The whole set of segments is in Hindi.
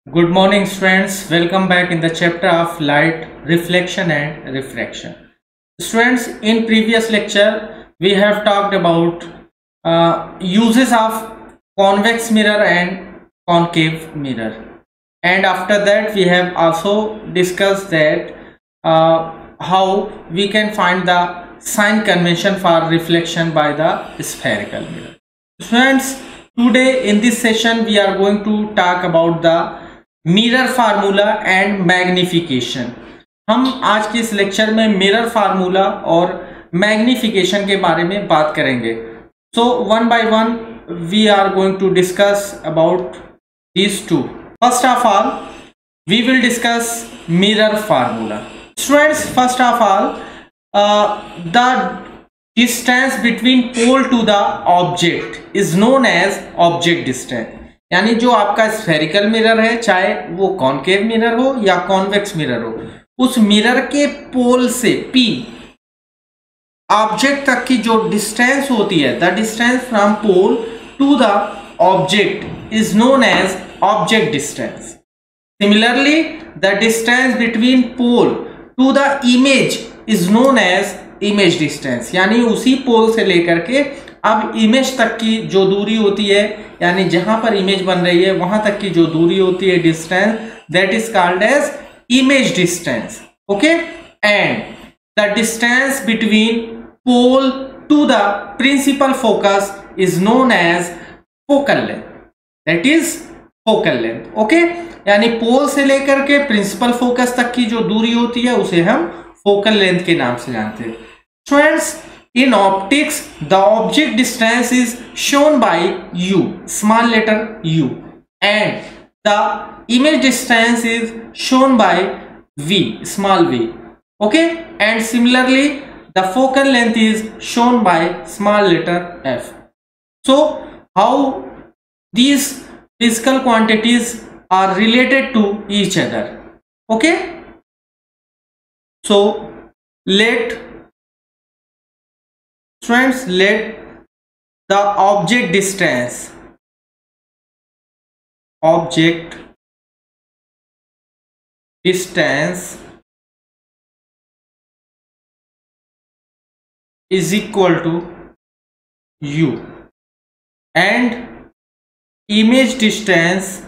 Good morning students, welcome back in the chapter of light, reflection and refraction. Students, in previous lecture we have talked about uses of convex mirror and concave mirror, and after that we have also discussed that how we can find the sign convention for reflection by the spherical mirror. Students, today in this session we are going to talk about the mirror formula and magnification. हम आज के इस लेक्चर में मिरर फार्मूला और मैग्निफिकेशन के बारे में बात करेंगे। So one by one we are going to discuss about these two. First of all we will discuss mirror formula. Students, first of all the distance between pole to the object is known as object distance. यानी जो आपका स्फेरिकल मिरर है, चाहे वो कॉनकेव मिरर हो या कॉन्वेक्स मिरर हो, उस मिरर के पोल से P ऑब्जेक्ट तक की जो डिस्टेंस होती है, the distance from pole to the object is known as object distance. Similarly the distance between pole to the image is known as image distance. यानी उसी पोल से लेकर के अब इमेज तक की जो दूरी होती है, यानी जहां पर इमेज बन रही है वहां तक की जो दूरी होती है, distance, that is called as image distance. Okay, and the distance between pole to the principal focus is known as focal length, that is focal length. Okay, यानी पोल से लेकर के प्रिंसिपल फोकस तक की जो दूरी होती है उसे हम फोकल लेंथ के नाम से जानते हैं। Students, in optics the object distance is shown by u, small letter u, and the image distance is shown by v, small v. Okay, and similarly the focal length is shown by small letter f. So how these physical quantities are related to each other? Okay, so let students, let the object distance is equal to u, and image distance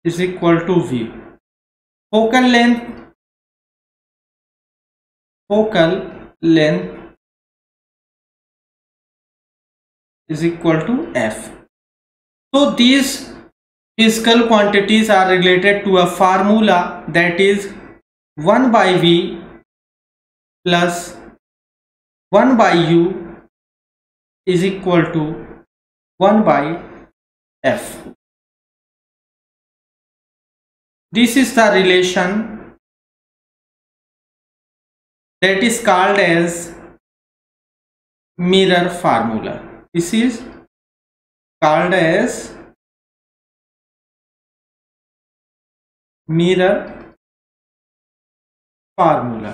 is equal to v. Focal length is equal to f. So these physical quantities are related to a formula, that is 1 by v plus 1 by u is equal to 1 by f. This is the relation that is called as mirror formula. This is called as mirror formula.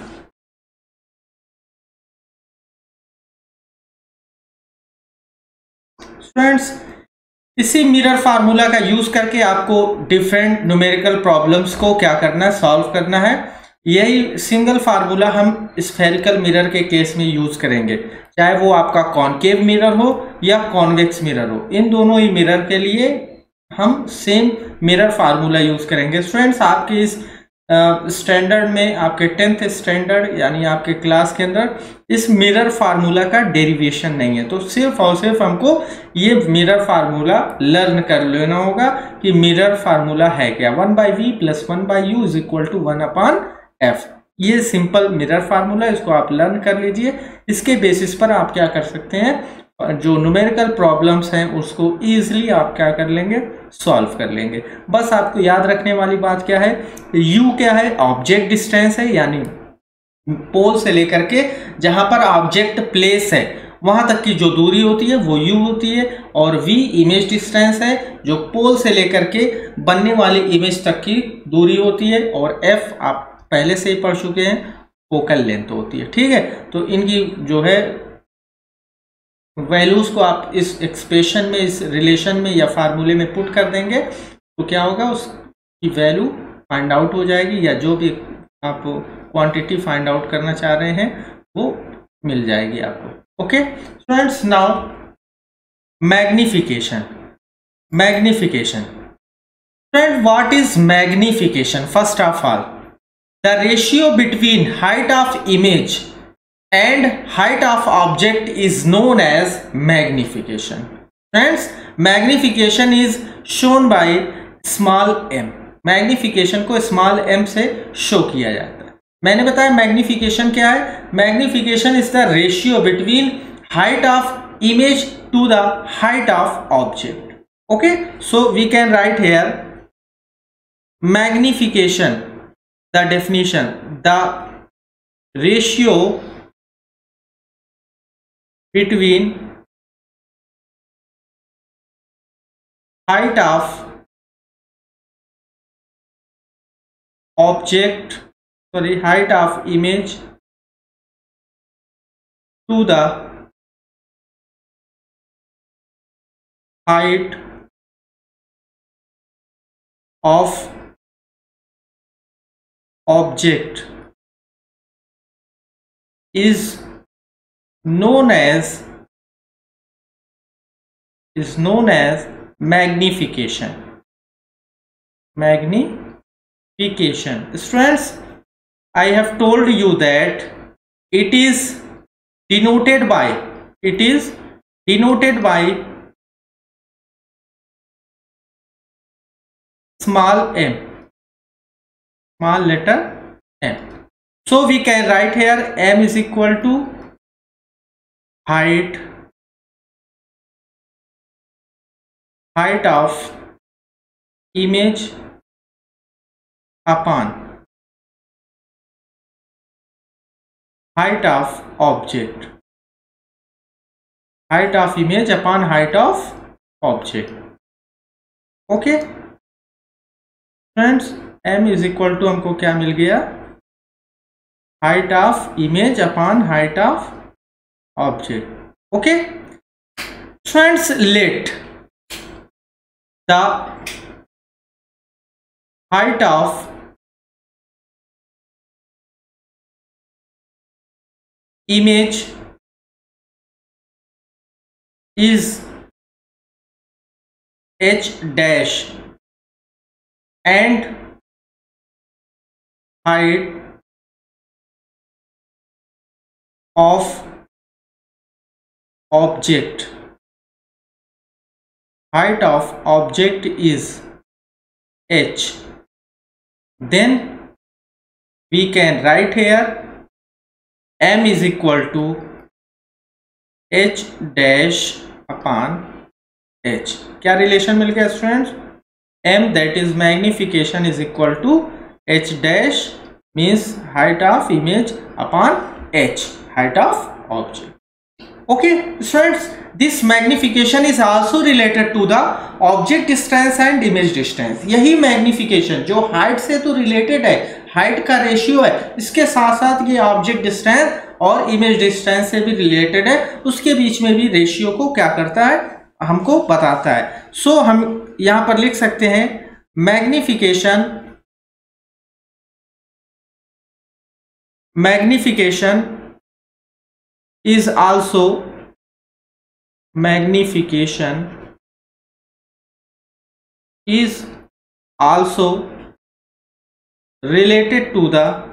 Students, इसी मिरर फार्मूला का यूज करके आपको डिफरेंट न्यूमेरिकल प्रॉब्लम्स को क्या करना है, सॉल्व करना है। यही सिंगल फार्मूला हम स्फेरिकल मिरर के केस में यूज करेंगे, चाहे वो आपका कॉनकेव मिरर हो या कॉन्वेक्स मिरर हो। इन दोनों ही मिरर के लिए हम सेम मिरर फार्मूला यूज करेंगे। स्टूडेंट्स, आपके इस स्टैंडर्ड में, आपके 10th स्टैंडर्ड यानी आपके क्लास के अंदर इस मिरर फार्मूला का डेरिवेशन नहीं है, तो सिर्फ और सिर्फ हमको ये मिरर फार्मूला लर्न कर लेना होगा कि मिरर फार्मूला है क्या। 1 by v plus 1 by u is equal to 1 upon f। ये सिंपल मिरर फार्मूला, इसको आप लर्न कर लीजिए। इसके बेसिस पर आप क्या कर सकते हैं, जो न्यूमेरिकल प्रॉब्लम्स हैं उसको इजीली आप क्या कर लेंगे, सॉल्व कर लेंगे। बस आपको याद रखने वाली बात क्या है, u क्या है, ऑब्जेक्ट डिस्टेंस है, यानी पोल से लेकर के जहां पर ऑब्जेक्ट प्लेस है वहां तक की जो दूरी होती है वो u होती है, और v इमेज डिस्टेंस है जो पोल से लेकर के बनने वाली इमेज तक की दूरी होती है, और f आप पहले से ही पढ़ चुके हैं, फोकल लेंथ होती है। ठीक है, तो इनकी जो है वैल्यूज को आप इस एक्सप्रेशन में, इस रिलेशन में या फार्मूले में पुट कर देंगे तो क्या होगा, उसकी वैल्यू फाइंड आउट हो जाएगी, या जो भी आप क्वांटिटी फाइंड आउट करना चाह रहे हैं वो मिल जाएगी आपको। Okay students, now magnification. Magnification friend, what is magnification? First of all, the ratio between height of image and height of object is known as magnification. Friends, magnification is shown by small m. Magnification को small m से show किया जाता है। मैंने बताया magnification क्या है? Magnification is the ratio between height of image to the height of object. Okay, so we can write here magnification, the definition, the ratio between height of object, height of image to the height of object is known as magnification. Magnification. Students, I have told you that it is denoted by small m, small letter m. So we can write here m is equal to height of image upon height of object, height of image upon height of object. Okay friends, m is equal to हमको क्या मिल गया, height of image upon height of object. Okay friends, let the height of image is h dash and height of object, height of object is h. Then we can write here m is equal to h dash upon h. क्या रिलेशन मिल गया students? m, that is magnification, is equal to h dash, means height of image upon h, height of object. Okay students, this magnification is also related to the object distance and image distance. यही magnification जो height से तो related है, height का ratio है, इसके साथ साथ ये object distance और image distance से भी related है, उसके बीच में भी ratio को क्या करता है, हमको बताता है। So हम यहाँ पर लिख सकते हैं magnification is also related to the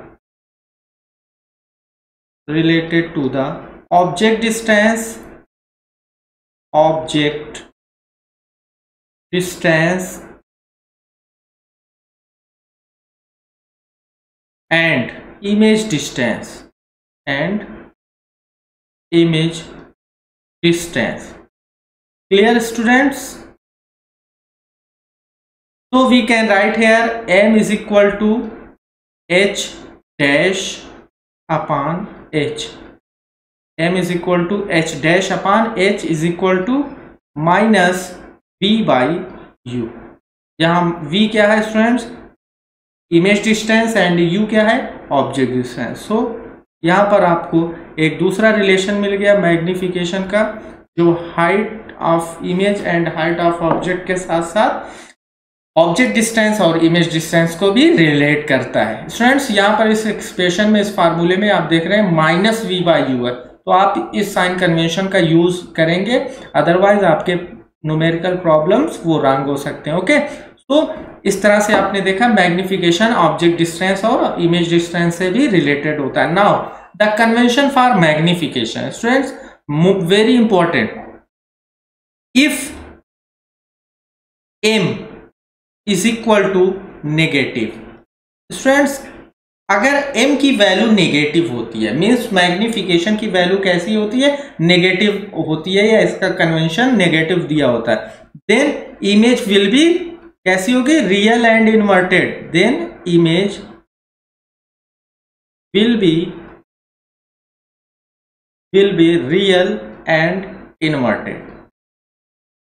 object distance and image distance Clear students? So we can write here m is equal to h dash upon h. m is equal to h dash upon h is equal to minus v by u. यहाँ v क्या है students? Image distance, and u क्या है? Object distance. सो यहाँ पर आपको एक दूसरा रिलेशन मिल गया मैग्निफिकेशन का, जो height of image and height of object के साथ साथ ऑब्जेक्ट डिस्टेंस और इमेज डिस्टेंस को भी रिलेट करता है। स्टूडेंट्स यहाँ पर इस एक्सप्रेशन में, इस फार्मूले में आप देख रहे हैं -v/u है, तो आप इस साइन कन्वेंशन का यूज करेंगे, अदरवाइज आपके न्यूमेरिकल प्रॉब्लम्स वो रॉन्ग हो सकते हैं। ओके, तो इस तरह से आपने देखा मैग्निफिकेशन ऑब्जेक्ट डिस्टेंस और इमेज डिस्टेंस से भी रिलेटेड होता है। Now the convention for magnification, students very important, if m is equal to negative, students अगर m की वैल्यू नेगेटिव होती है, मीन्स मैग्निफिकेशन की वैल्यू कैसी होती है, नेगेटिव होती है, या इसका कन्वेंशन नेगेटिव दिया होता है, देन इमेज विल बी कैसी होगी, real and inverted, then image will be real and inverted.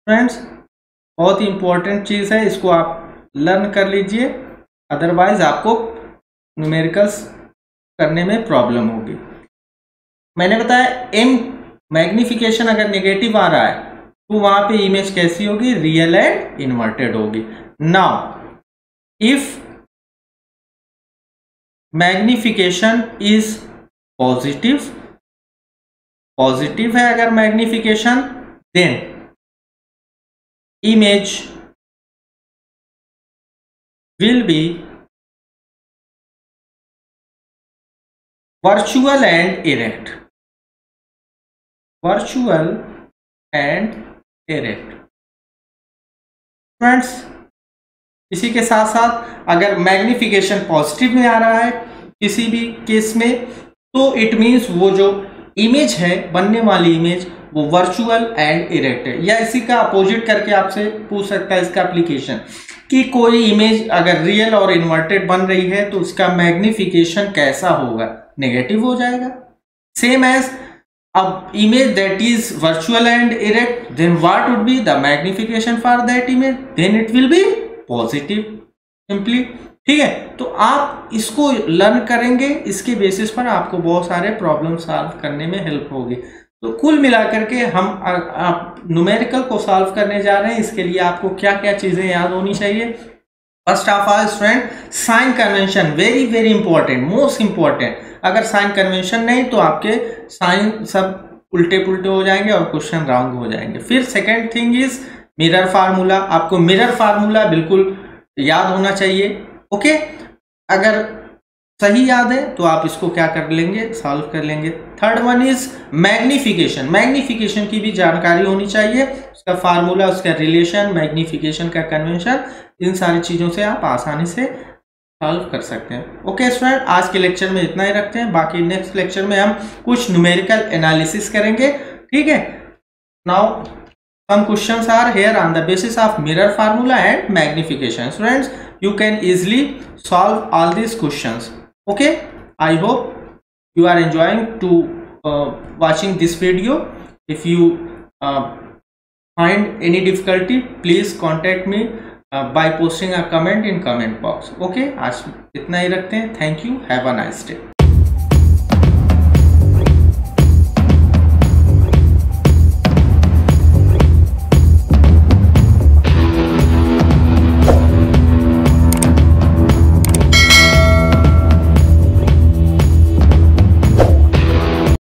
Friends बहुत ही इंपॉर्टेंट चीज है, इसको आप लर्न कर लीजिए, अदरवाइज आपको न्यूमेरिकल्स करने में प्रॉब्लम होगी। मैंने बताया m मैग्निफिकेशन अगर नेगेटिव आ रहा है तो वहां पे इमेज कैसी होगी, रियल एंड इन्वर्टेड होगी। Now if magnification is positive है अगर magnification, then image will be virtual and erect, friends इसी के साथ साथ अगर मैग्निफिकेशन पॉजिटिव में आ रहा है किसी भी केस में, तो इट मीन्स वो जो इमेज है, बनने वाली इमेज, वो वर्चुअल एंड इरेक्ट है। या इसी का अपोजिट करके आपसे पूछ सकता है इसका एप्लीकेशन, कि कोई इमेज अगर रियल और इन्वर्टेड बन रही है तो उसका मैग्निफिकेशन कैसा होगा, नेगेटिव हो जाएगा। सेम एज अब image that is virtual and erect, then what would be the magnification for that image, then it will be positive, simply. ठीक है, तो आप इसको लर्न करेंगे, इसके बेसिस पर आपको बहुत सारे प्रॉब्लम सॉल्व करने में हेल्प होगी। तो कुल मिलाकर के हम न्यूमेरिकल को सॉल्व करने जा रहे हैं, इसके लिए आपको क्या क्या चीजें याद होनी चाहिए। First of all student, sign convention very very important, most important. अगर साइन कन्वेंशन नहीं तो आपके साइन सब उल्टे पुल्टे हो जाएंगे और क्वेश्चन रॉन्ग हो जाएंगे। फिर second thing is mirror formula, आपको मिरर फार्मूला बिल्कुल याद होना चाहिए। ओके, अगर सही याद है तो आप इसको क्या कर लेंगे, सॉल्व कर लेंगे। Third one is magnification, magnification की भी जानकारी होनी चाहिए, उसका फार्मूला, उसका रिलेशन, मैग्निफिकेशन का कन्वेंशन, इन सारी चीजों से आप आसानी से सॉल्व कर सकते हैं। ओके स्टूडेंट, आज के लेक्चर में इतना ही रखते हैं, बाकी नेक्स्ट लेक्चर में हम कुछ न्यूमेरिकल एनालिसिस करेंगे। ठीक है, now some questions are here on the basis of mirror formula and magnification. Students, you can easily solve all these questions. Okay, I hope you are enjoying to watching this video. If you find any difficulty, please contact me by posting a comment in comment box. Okay, आज इतना ही रखते हैं। Thank you. Have a nice day.